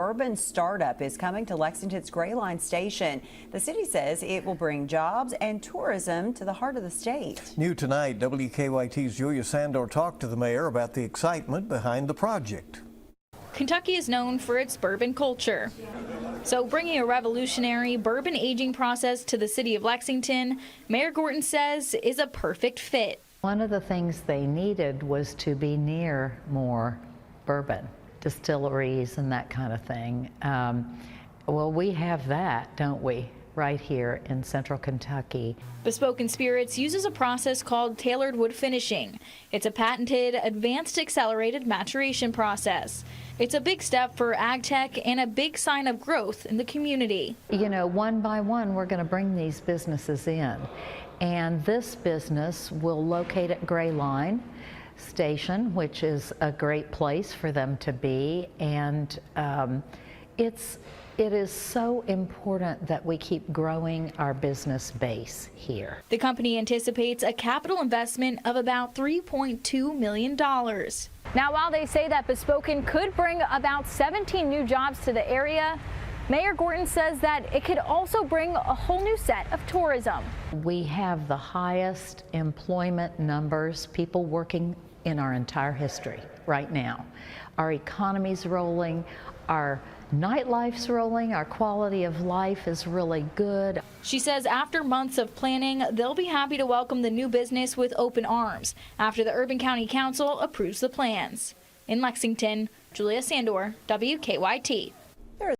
Bourbon startup is coming to Lexington's Gray Line station. The city says it will bring jobs and tourism to the heart of the state. New tonight, WKYT's Julia Sandor talked to the mayor about the excitement behind the project. Kentucky is known for its bourbon culture. So bringing a revolutionary bourbon aging process to the city of Lexington, Mayor Gorton says is a perfect fit. One of the things they needed was to be near more bourbon distilleries and that kind of thing. Well, we have that, don't we, right here in central Kentucky. Bespoken Spirits uses a process called tailored wood finishing. It's a patented, advanced accelerated maturation process. It's a big step for ag tech and a big sign of growth in the community. You know, one by one, we're going to bring these businesses in. And this business will locate at Gray Line Station, which is a great place for them to be. And it is so important that we keep growing our business base here. The company anticipates a capital investment of about $3.2 million. Now, while they say that Bespoken could bring about 17 new jobs to the area, Mayor Gorton says that it could also bring a whole new set of tourism. We have the highest employment numbers, people working in our entire history right now. Our economy's rolling, our nightlife's rolling, our quality of life is really good. She says after months of planning, they'll be happy to welcome the new business with open arms after the Urban County Council approves the plans. In Lexington, Julia Sandor, WKYT.